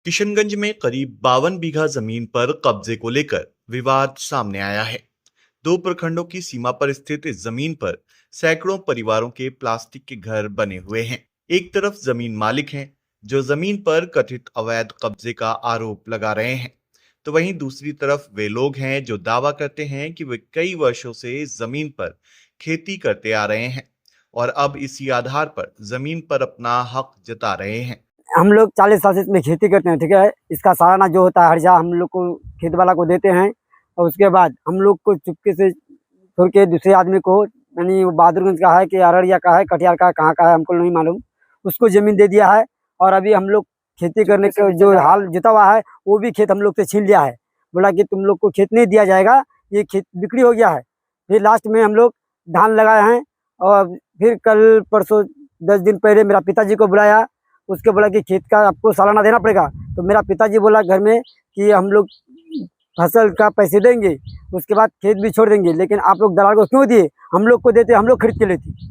किशनगंज में करीब 52 बीघा जमीन पर कब्जे को लेकर विवाद सामने आया है। दो प्रखंडों की सीमा पर स्थित इस जमीन पर सैकड़ों परिवारों के प्लास्टिक के घर बने हुए हैं। एक तरफ जमीन मालिक हैं जो जमीन पर कथित अवैध कब्जे का आरोप लगा रहे हैं, तो वहीं दूसरी तरफ वे लोग हैं जो दावा करते हैं कि वे कई वर्षों से इस जमीन पर खेती करते आ रहे हैं और अब इसी आधार पर जमीन पर अपना हक जता रहे हैं। हम लोग 40 साल से इसमें खेती करते हैं, ठीक है। इसका सालाना जो होता है हर्जा हम लोग को खेत वाला को देते हैं, और उसके बाद हम लोग को चुपके से छोड़ के दूसरे आदमी को, यानी वो बहादुरगंज का है कि अररिया का है, कटिहार का कहाँ का है हमको नहीं मालूम, उसको ज़मीन दे दिया है। और अभी हम लोग खेती करने का जो हाल जुता हुआ है वो भी खेत हम लोग से छीन लिया है। बोला कि तुम लोग को खेत नहीं दिया जाएगा, ये खेत बिक्री हो गया है। फिर लास्ट में हम लोग धान लगाए हैं, और फिर कल परसों 10 दिन पहले मेरा पिताजी को बुलाया, उसके बोला कि खेत का आपको सालाना देना पड़ेगा। तो मेरा पिताजी बोला घर में कि हम लोग फसल का पैसे देंगे, उसके बाद खेत भी छोड़ देंगे, लेकिन आप लोग दलाल को क्यों दिए? हम लोग को देते, हम लोग खरीद के लेते।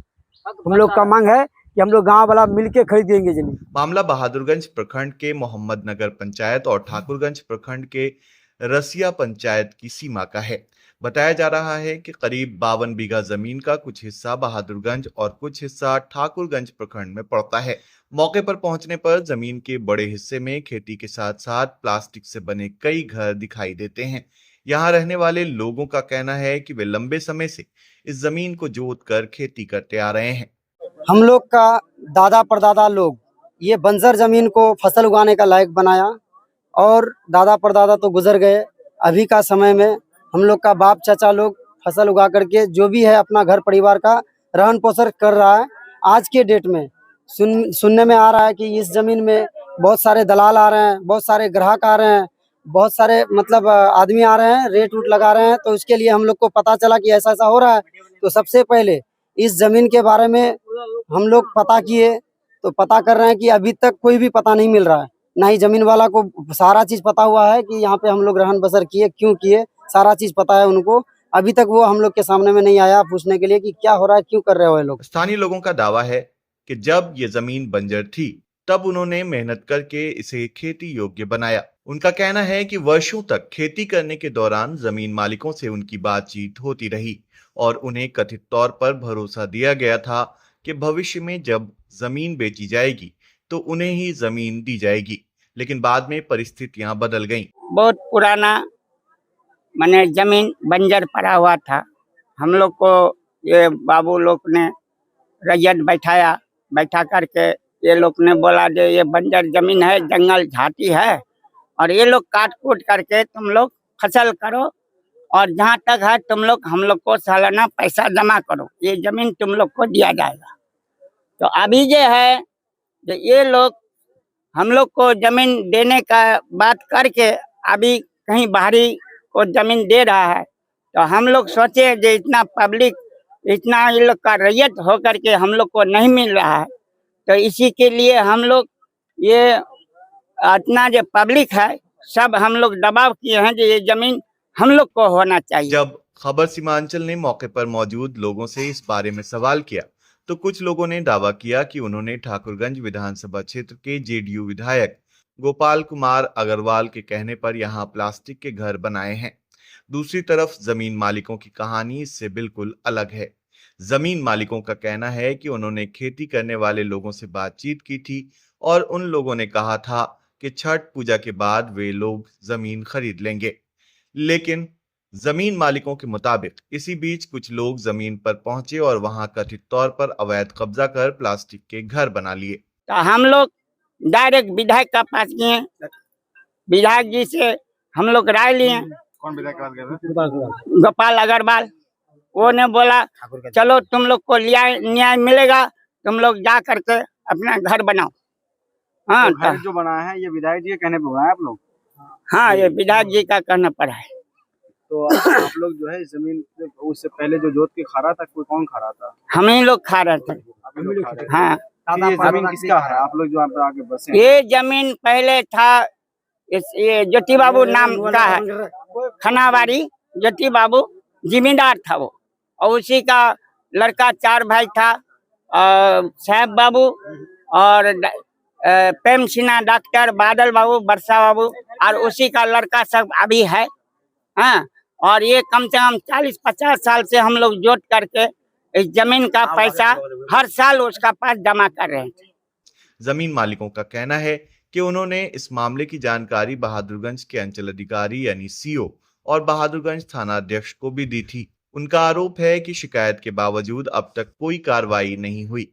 हम लोग का मांग है कि हम लोग गांव वाला मिलके खरीदेंगे जमीन। मामला बहादुरगंज प्रखंड के मोहम्मद नगर पंचायत और ठाकुरगंज प्रखंड के रसिया पंचायत की सीमा का है। बताया जा रहा है कि करीब 52 बीघा जमीन का कुछ हिस्सा बहादुरगंज और कुछ हिस्सा ठाकुरगंज प्रखंड में पड़ता है। मौके पर पहुंचने पर जमीन के बड़े हिस्से में खेती के साथ साथ प्लास्टिक से बने कई घर दिखाई देते हैं। यहाँ रहने वाले लोगों का कहना है कि वे लंबे समय से इस जमीन को जोत कर खेती करते आ रहे हैं। हम लोग का दादा परदादा लोग ये बंजर जमीन को फसल उगाने का लायक बनाया, और दादा परदादा तो गुजर गए। अभी का समय में हम लोग का बाप चाचा लोग फसल उगा करके जो भी है अपना घर परिवार का रहन पोषण कर रहा है। आज के डेट में सुनने में आ रहा है कि इस जमीन में बहुत सारे दलाल आ रहे हैं, बहुत सारे ग्राहक आ रहे हैं, बहुत सारे मतलब आदमी आ रहे हैं, रेट उट लगा रहे हैं। तो उसके लिए हम लोग को पता चला कि ऐसा ऐसा हो रहा है। तो सबसे पहले इस जमीन के बारे में हम लोग पता किए, तो पता कर रहे हैं कि अभी तक कोई भी पता नहीं मिल रहा है। ना ही जमीन वाला को सारा चीज पता हुआ है कि यहाँ पे हम लोग रहन बसर किए, क्यों किए, सारा चीज पता है उनको। अभी तक वो हम लोग के सामने में नहीं आया पूछने के लिए कि क्या हो रहा है, क्यों कर रहे हो ये लोग। स्थानीय लोगों का दावा है कि जब ये जमीन बंजर थी तब उन्होंने मेहनत करके इसे खेती योग्य बनाया। उनका कहना है कि वर्षों तक खेती करने के दौरान जमीन मालिकों से उनकी बातचीत होती रही और उन्हें कथित तौर पर भरोसा दिया गया था कि भविष्य में जब जमीन बेची जाएगी तो उन्हें ही जमीन दी जाएगी, लेकिन बाद में परिस्थितियां बदल गईं। बहुत पुराना माने जमीन बंजर पड़ा हुआ था। हम लोग को ये बाबू लोग ने रैयत बैठा करके ये लोग ने बोला जो ये बंजर जमीन है, जंगल झाटी है, और ये लोग काट कूट करके तुम लोग फसल करो, और जहाँ तक है तुम लोग हम लोग को सालाना पैसा जमा करो, ये जमीन तुम लोग को दिया जाएगा। तो अभी जो है जो ये लोग हम लोग को जमीन देने का बात करके अभी कहीं बाहरी को जमीन दे रहा है। तो हम लोग सोचे जो इतना पब्लिक, इतना ये लोग का रैयत हो करके हम लोग को नहीं मिल रहा है, तो इसी के लिए हम लोग ये इतना जो पब्लिक है सब हम लोग दबाव किए हैं कि ये जमीन हम लोग को होना चाहिए। जब खबर सीमांचल ने मौके पर मौजूद लोगों से इस बारे में सवाल किया तो कुछ लोगों ने दावा किया कि उन्होंने ठाकुरगंज विधानसभा क्षेत्र के जेडीयू विधायक गोपाल कुमार अग्रवाल के कहने पर यहां प्लास्टिक के घर बनाए हैं। दूसरी तरफ जमीन मालिकों की कहानी इससे बिल्कुल अलग है। जमीन मालिकों का कहना है कि उन्होंने खेती करने वाले लोगों से बातचीत की थी और उन लोगों ने कहा था कि छठ पूजा के बाद वे लोग जमीन खरीद लेंगे, लेकिन जमीन मालिकों के मुताबिक इसी बीच कुछ लोग जमीन पर पहुंचे और वहां कथित तौर पर अवैध कब्जा कर प्लास्टिक के घर बना लिए। तो हम लोग डायरेक्ट विधायक का पास गए, विधायक जी से हम लोग राय लिए। कौन विधायक के पास गए थे? गोपाल अग्रवाल, वो ने बोला चलो तुम लोग को न्याय मिलेगा, तुम लोग जा करके अपना घर बनाओ। हाँ, तो घर जो बनाया है ये विधायक जी के कहने पे बनाया आप लोग? हाँ, ये विधायक जी का कहना पड़ा है। तो आप लोग जो है जमीन उससे पहले जो जोत के खा रहा था, कोई कौन खा रहा था? हम ही लोग खा रहे थे। आप ही लोग खा रहे थे? हाँ, ये जमीन किसका है? आप लोग जो आप आगे बसे हैं। ये जमीन पहले था ये ज्योति बाबू नाम का है, खनावारी ज्योति बाबू जिम्मेदार था वो, और उसी का लड़का 4 भाई था, साहब बाबू और प्रेम सिन्हा, डॉक्टर बादल बाबू, वर्षा बाबू और उसी का लड़का सब अभी है। हाँ, और ये कम से कम 40-50 साल से हम लोग जोत करके इस जमीन का पैसा हर साल उसका पास जमा कर रहे हैं। जमीन मालिकों का कहना है कि उन्होंने इस मामले की जानकारी बहादुरगंज के अंचल अधिकारी यानी सीओ और बहादुरगंज थाना अध्यक्ष को भी दी थी। उनका आरोप है कि शिकायत के बावजूद अब तक कोई कार्रवाई नहीं हुई।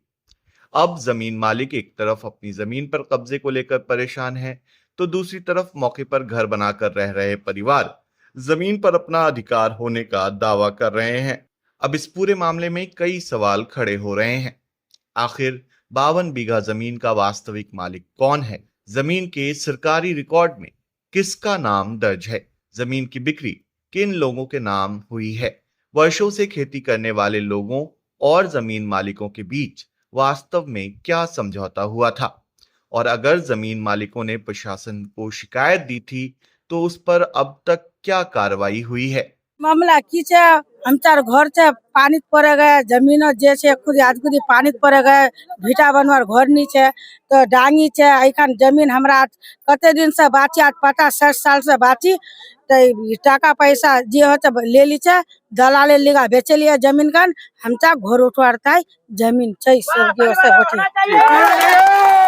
अब जमीन मालिक एक तरफ अपनी जमीन पर कब्जे को लेकर परेशान है, तो दूसरी तरफ मौके पर घर बनाकर रह रहे परिवार जमीन पर अपना अधिकार होने का दावा कर रहे हैं। अब इस पूरे मामले में कई सवाल खड़े हो रहे हैं। आखिर 52 बीघा जमीन का वास्तविक मालिक कौन है? जमीन के सरकारी रिकॉर्ड में किसका नाम दर्ज है? जमीन की बिक्री किन लोगों के नाम हुई है? वर्षों से खेती करने वाले लोगों और जमीन मालिकों के बीच वास्तव में क्या समझौता हुआ था? और अगर जमीन मालिकों ने प्रशासन को शिकायत दी थी तो उस पर अब तक क्या कार्रवाई हुई है? मामला की छे आमचार घर छे पानी पड़े गए जमीन जे छे खुद आज खुद पानी पड़े गए भीटा बनवार घर नी छे तो डांगी छे एखान जमीन हमरा कते दिन से बाची 50-60 साल से बाची तो टाका पैसा जे होते ले ली छे दलाले लिगा बेचे लिया जमीन कान हमचा घर उठवार ताई जमीन छे सब के से बैठे